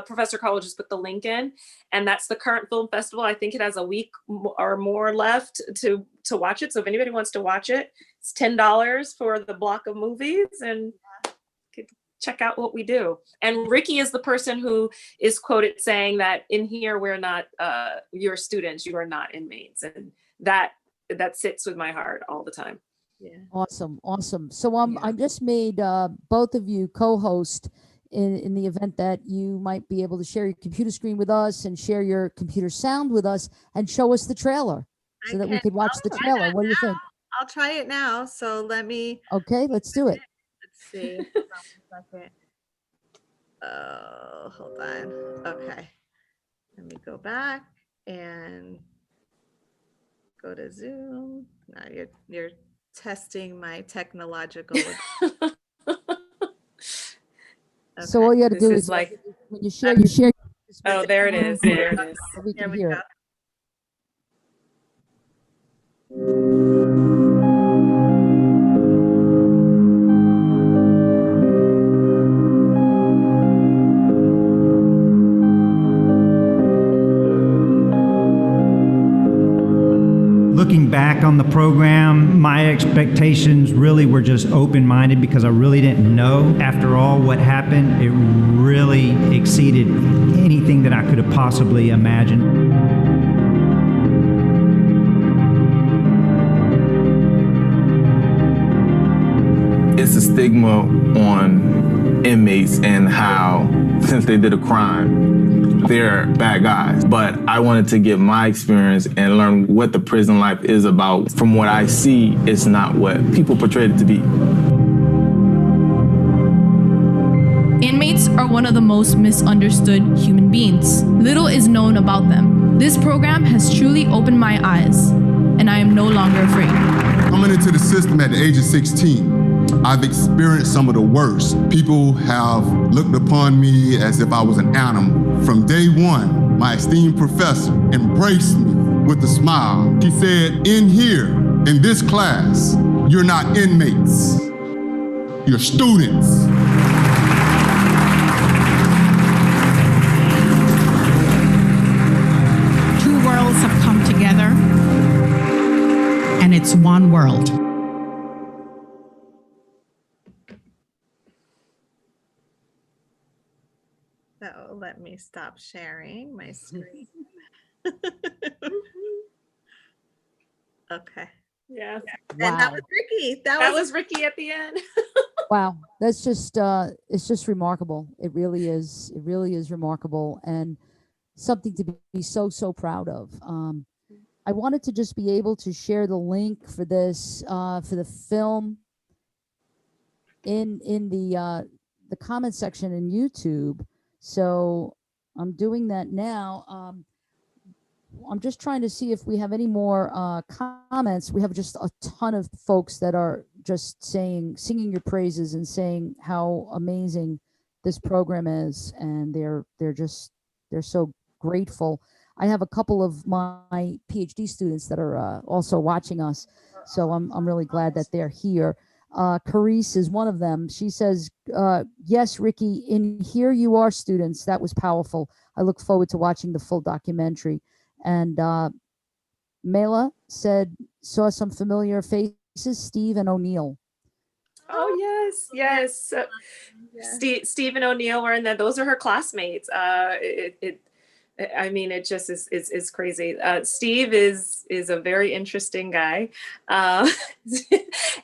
Professor Carlo just put the link in, and that's the current film festival. I think it has a week or more left to watch it. So if anybody wants to watch it, it's $10 for the block of movies, and check out what we do. And Ricky is the person who is quoted saying that in here, we're not your students, you are not inmates. And that sits with my heart all the time. Yeah. Awesome. So I just made both of you co-host in the event that you might be able to share your computer screen with us and share your computer sound with us and show us the trailer so that we could watch the trailer. What do you think? I'll try it now. So let me. Okay, let's do it. Let's see. Second. Oh, hold on. Okay. Let me go back and go to Zoom. Now you're testing my technological. So all you got to do is like when you share. Oh, there it is. There it is. We can hear it. Looking back on the program, my expectations really were just open-minded because I really didn't know. After all what happened, it really exceeded anything that I could have possibly imagined. It's a stigma on inmates and how, since they did a crime, they're bad guys. But I wanted to get my experience and learn what the prison life is about. From what I see, it's not what people portray it to be. Inmates are one of the most misunderstood human beings. Little is known about them. This program has truly opened my eyes, and I am no longer afraid. Coming into the system at the age of 16, I've experienced some of the worst. People have looked upon me as if I was an animal. From day one, my esteemed professor embraced me with a smile. He said, in here, in this class, you're not inmates, you're students. Two worlds have come together, and it's one world. So let me stop sharing my screen. Okay. Yeah. And that was Ricky. That was Ricky at the end. Wow, that's just it's just remarkable. It really is. It really is remarkable, and something to be so proud of. I wanted to just be able to share the link for this for the film in the comment section in YouTube. So I'm doing that now. I'm just trying to see if we have any more comments. We have just a ton of folks that are just singing your praises and saying how amazing this program is, and they're so grateful. I have a couple of my PhD students that are also watching us, so I'm really glad that they're here. Carice is one of them. She says, yes, Ricky, in Here You Are, students, that was powerful. I look forward to watching the full documentary. And Mela said, saw some familiar faces, Steve and O'Neill. Oh, yes. Steve and O'Neill were in that. Those are her classmates. I mean, it just is crazy. Steve is a very interesting guy.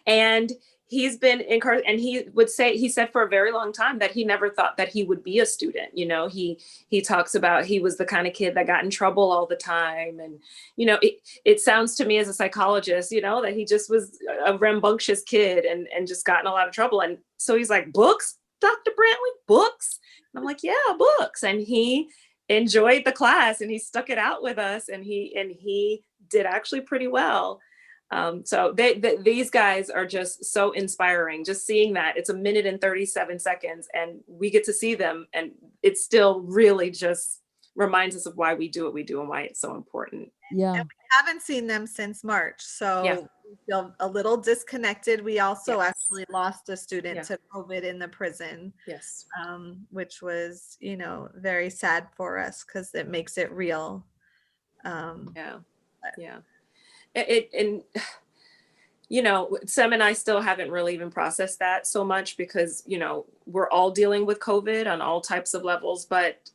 And he's been incarcerated, and he said for a very long time that he never thought that he would be a student. You know, he talks about he was the kind of kid that got in trouble all the time. And, you know, it sounds to me as a psychologist, you know, that he just was a rambunctious kid and just got in a lot of trouble. And so he's like, books, Dr. Brantley, books? And I'm like, yeah, books. And he enjoyed the class and he stuck it out with us, and he did actually pretty well. So these guys are just so inspiring. Just seeing that, it's 1 minute and 37 seconds and we get to see them, and it still really just reminds us of why we do what we do and why it's so important. Yeah. And we haven't seen them since March, so Yeah. we feel a little disconnected. We also Yes. actually lost a student Yeah. to COVID in the prison, Yes. which was, you know, very sad for us because it makes it real. Yeah. And you know, Sam and I still haven't really even processed that so much because, you know, we're all dealing with COVID on all types of levels. But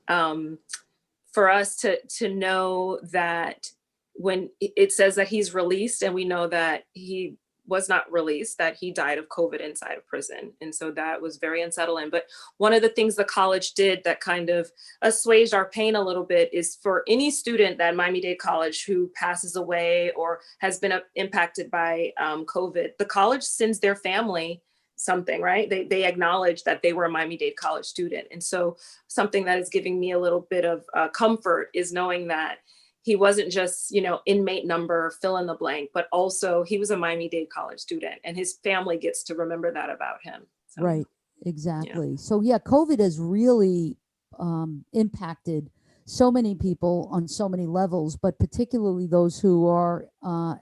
for us to know that when it says that he's released, and we know that he was not released, that he died of COVID inside of prison. And so that was very unsettling. But one of the things the college did that kind of assuaged our pain a little bit is for any student at Miami-Dade College who passes away or has been impacted by COVID, the college sends their family something, right? They acknowledge that they were a Miami-Dade College student. And so something that is giving me a little bit of comfort is knowing that he wasn't just, you know, inmate number, fill in the blank, but also he was a Miami-Dade College student, and his family gets to remember that about him. So, Right. Exactly. So yeah, COVID has really impacted so many people on so many levels, but particularly those who are on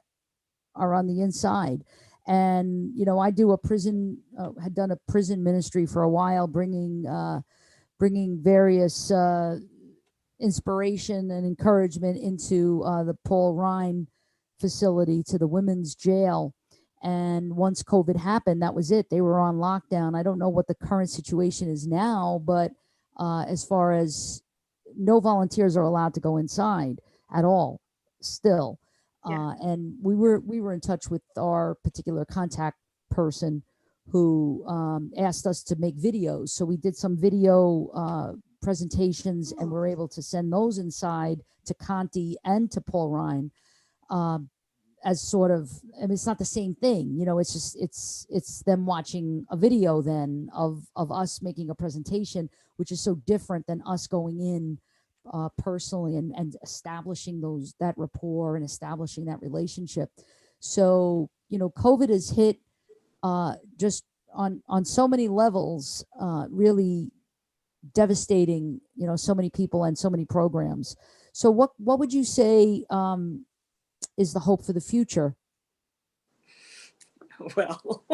the inside. And, you know, I do had done a prison ministry for a while, bringing various inspiration and encouragement into the Paul Rhine facility to the women's jail. And once COVID happened, that was it. They were on lockdown. I don't know what the current situation is now, but as far as no volunteers are allowed to go inside at all still. And we were in touch with our particular contact person who asked us to make videos. So we did some video presentations and we're able to send those inside to Conti and to Paul Ryan as sort of, I mean, it's not the same thing, you know, it's just, it's them watching a video then of us making a presentation, which is so different than us going in personally and establishing that rapport and establishing that relationship. So, you know, COVID has hit just on so many levels, really devastating, you know, so many people and so many programs. So what would you say is the hope for the future? Well,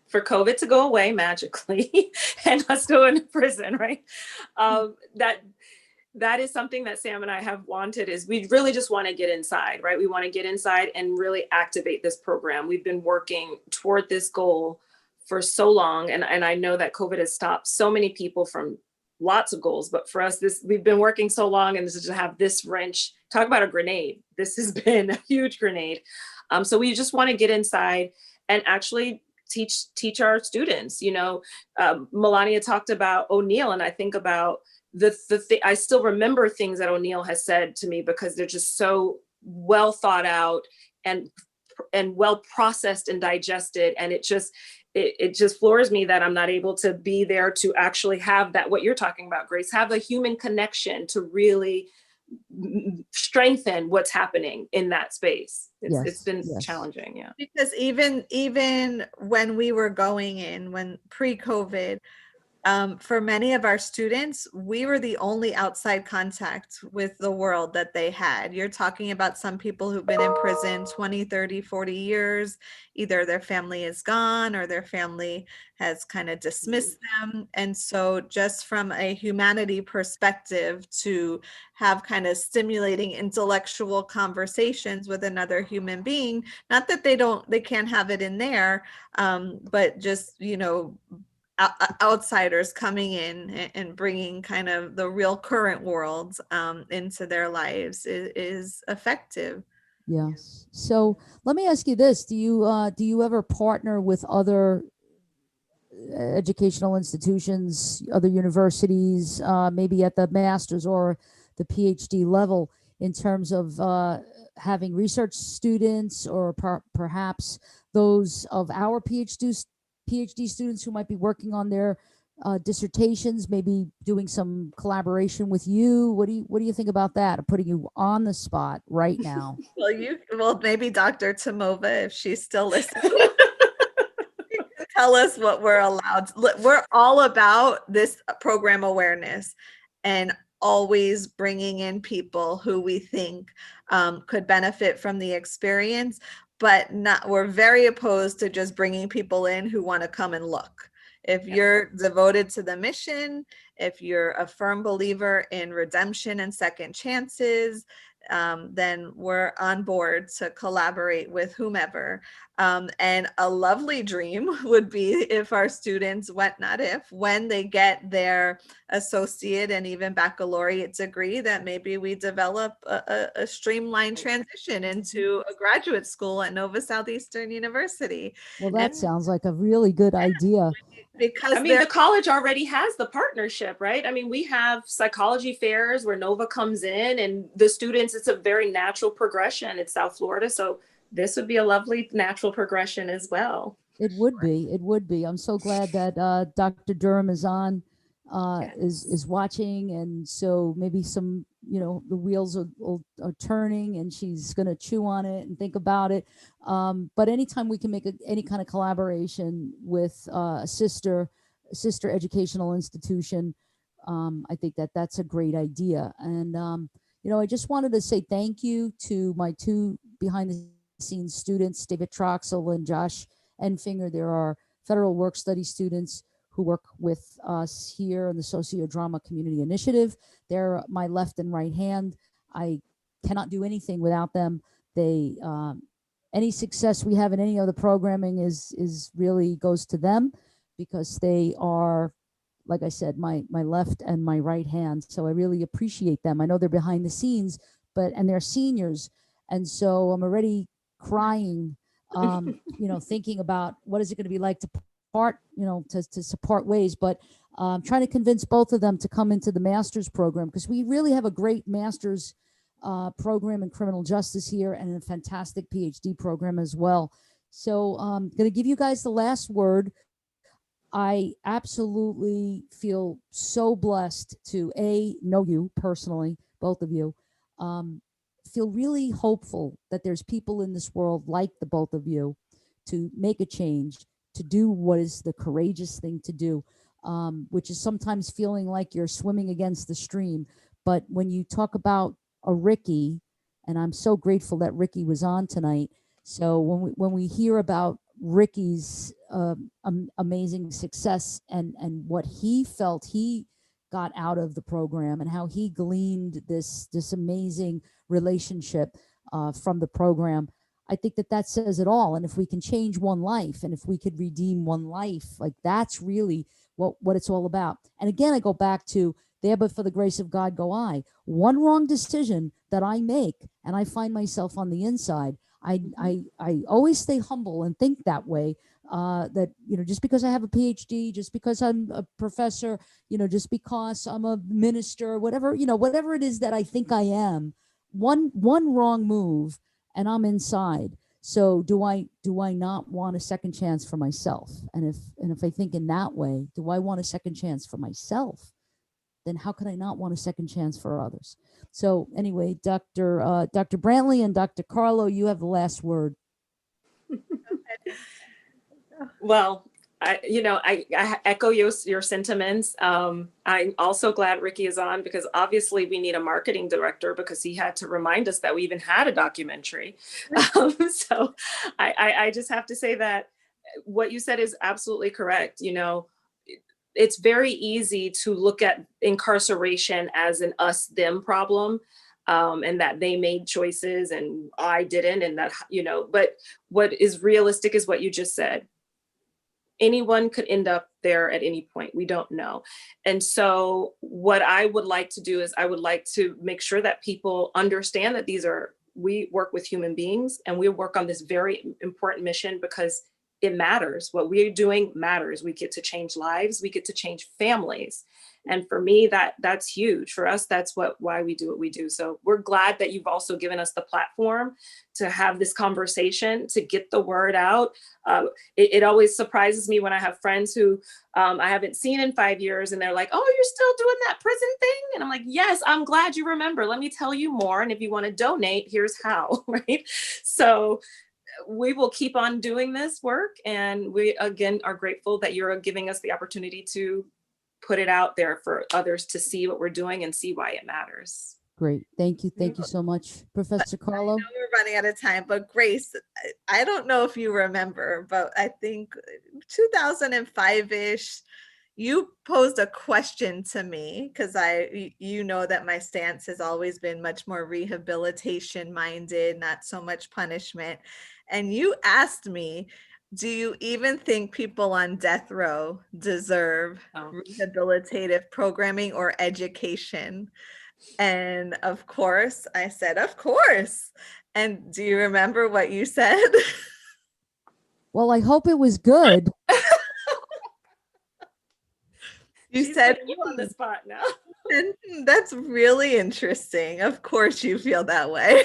for COVID to go away magically and us go into prison, right? That is something that Sam and I have wanted, is we really just want to get inside, right? We want to get inside and really activate this program. We've been working toward this goal for so long. And I know that COVID has stopped so many people from lots of goals, but for us, we've been working so long, and to have this wrench, talk about a grenade. This has been a huge grenade. So we just want to get inside and actually teach our students. You know, Melania talked about O'Neill, and I think about I still remember things that O'Neill has said to me because they're just so well thought out and well processed and digested, and it just floors me that I'm not able to be there to actually have that, what you're talking about, Grace, have a human connection to really strengthen what's happening in that space. It's been challenging. Yeah. Because even when we were going in, when pre-COVID, for many of our students, we were the only outside contact with the world that they had. You're talking about some people who've been in prison 20, 30, 40 years. Either their family is gone or their family has kind of dismissed them. And so just from a humanity perspective, to have kind of stimulating intellectual conversations with another human being, not that they can't have it in there, but just, you know, outsiders coming in and bringing kind of the real current world into their lives is effective. Yes. So let me ask you this: do you ever partner with other educational institutions, other universities, maybe at the master's or the PhD level, in terms of having research students, or perhaps those of our PhD students who might be working on their dissertations, maybe doing some collaboration with you? What do you think about that? I'm putting you on the spot right now. Well, maybe Dr. Tomova, if she's still listening, tell us what we're allowed. We're all about this program awareness and always bringing in people who we think could benefit from the experience, but we're very opposed to just bringing people in who want to come and look. If you're devoted to the mission, if you're a firm believer in redemption and second chances, then we're on board to collaborate with whomever. And a lovely dream would be if our students when they get their associate and even baccalaureate degree, that maybe we develop a streamlined transition into a graduate school at Nova Southeastern University. Well, that sounds like a really good idea. Because I mean, the college already has the partnership, right? I mean, we have psychology fairs where Nova comes in, and the students, it's a very natural progression. It's South Florida, so this would be a lovely natural progression as well. It would be. It would be. I'm so glad that Dr. Durham is on, is watching, and so maybe some, the wheels are turning, and she's going to chew on it and think about it. But anytime we can make any kind of collaboration with a sister educational institution, I think that's a great idea. And I just wanted to say thank you to my two behind the scenes students, David Troxel and Josh Enfinger. There are federal work study students who work with us here in the Sociodrama Community Initiative. They're my left and right hand. I cannot do anything without them. They any success we have in any other programming is really goes to them, because they are, like I said, my left and my right hand. So I really appreciate them. I know they're behind the scenes, and they're seniors, and so I'm already crying, thinking about what is it going to be like to part, to support ways. But trying to convince both of them to come into the master's program, because we really have a great master's program in criminal justice here, and a fantastic PhD program as well. So I'm going to give you guys the last word. I absolutely feel so blessed to know you personally, both of you. Feel really hopeful that there's people in this world like the both of you to make a change, to do what is the courageous thing to do, which is sometimes feeling like you're swimming against the stream. But when you talk about a Ricky, and I'm so grateful that Ricky was on tonight. So when we hear about Ricky's amazing success and what he felt he got out of the program, and how he gleaned this amazing relationship from the program, I think that says it all. And if we can change one life, and if we could redeem one life, like that's really what it's all about. And again, I go back to there, but for the grace of God go I. One wrong decision that I make, and I find myself on the inside. I always stay humble and think that way. That just because I have a PhD, just because I'm a professor, just because I'm a minister, whatever it is that I think I am, one wrong move and I'm inside. So do I not want a second chance for myself? And if I think in that way, do I want a second chance for myself? Then how could I not want a second chance for others? So anyway, Dr. Brantley and Dr. Carlo, you have the last word. Well, I echo your sentiments. I'm also glad Ricky is on, because obviously we need a marketing director, because he had to remind us that we even had a documentary. So I just have to say that what you said is absolutely correct. It's very easy to look at incarceration as an us-them problem, and that they made choices and I didn't, and that, but what is realistic is what you just said. Anyone could end up there at any point. We don't know. And so what I would like to do is I would like to make sure that people understand that we work with human beings, and we work on this very important mission because it matters. What we're doing matters. We get to change lives. We get to change families. And for me, that's huge. For us, that's why we do what we do. So we're glad that you've also given us the platform to have this conversation, to get the word out. It always surprises me when I have friends who I haven't seen in 5 years, and they're like, "Oh, you're still doing that prison thing?" And I'm like, "Yes, I'm glad you remember. Let me tell you more. And if you want to donate, here's how," right? So we will keep on doing this work. And we, again, are grateful that you're giving us the opportunity to put it out there for others to see what we're doing and see why it matters. Great. Thank you. Thank you so much, Professor Carlo. I know we're running out of time, but Grace, I don't know if you remember, but I think 2005-ish, you posed a question to me, because you know that my stance has always been much more rehabilitation minded, not so much punishment. And you asked me, do you even think people on death row deserve rehabilitative programming or education? And of course, I said, of course. And do you remember what you said? Well, I hope it was good. You said you on the spot now. And that's really interesting. Of course you feel that way.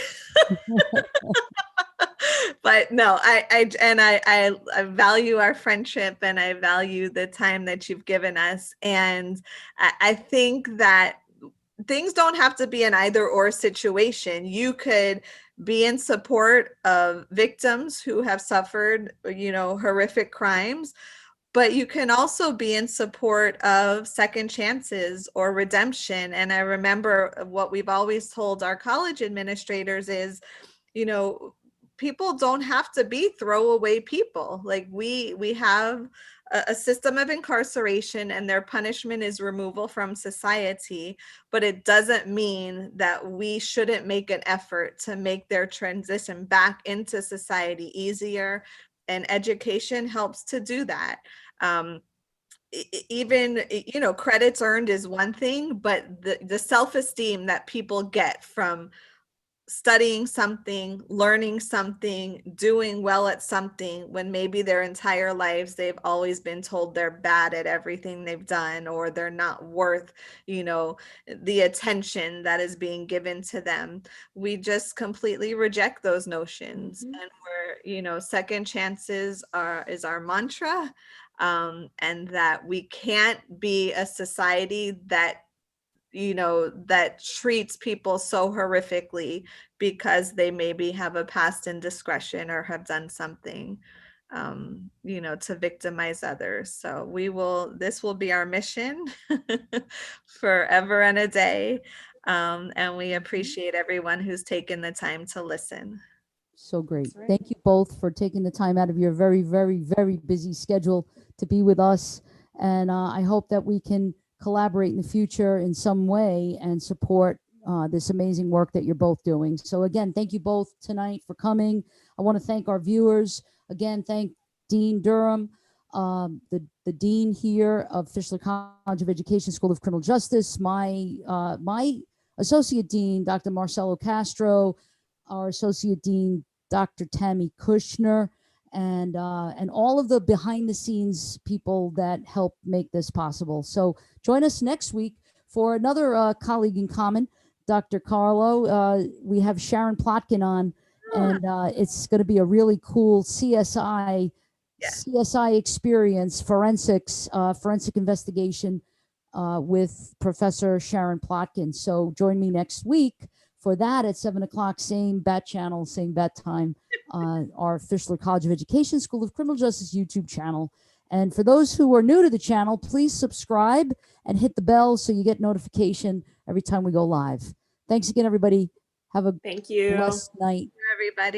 But no, I value our friendship, and I value the time that you've given us. And I think that things don't have to be an either or situation. You could be in support of victims who have suffered, horrific crimes, but you can also be in support of second chances or redemption. And I remember what we've always told our college administrators is, people don't have to be throwaway people. Like we have a system of incarceration, and their punishment is removal from society, but it doesn't mean that we shouldn't make an effort to make their transition back into society easier, and education helps to do that. Even, you know, credits earned is one thing, but the self-esteem that people get from studying something, learning something, doing well at something, when maybe their entire lives they've always been told they're bad at everything they've done, or they're not worth, you know, the attention that is being given to them. We just completely reject those notions. And we're, you know, second chances is our mantra, and that we can't be a society that, you know, that treats people so horrifically because they maybe have a past indiscretion or have done something, you know, to victimize others. So this will be our mission forever and a day. And we appreciate everyone who's taken the time to listen. So great. That's right. Thank you both for taking the time out of your very, very, very busy schedule to be with us. And I hope that we can collaborate in the future in some way and support this amazing work that you're both doing. So again, thank you both tonight for coming. I want to thank our viewers. Again, thank Dean Durham, the dean here of Fishler College of Education School of Criminal Justice, my associate dean, Dr. Marcelo Castro, our associate dean, Dr. Tammy Kushner, and all of the behind the scenes people that help make this possible. So join us next week for another colleague in common, Dr. Carlo. We have Sharon Plotkin on, and it's going to be a really cool CSI experience, forensic investigation with Professor Sharon Plotkin. So join me next week for that at 7 o'clock, same bat channel, same bat time, our Fishler College of Education School of Criminal Justice YouTube channel. And for those who are new to the channel, please subscribe and hit the bell so you get notification every time we go live. Thanks again, everybody. Have a Thank you. blessed night. Everybody.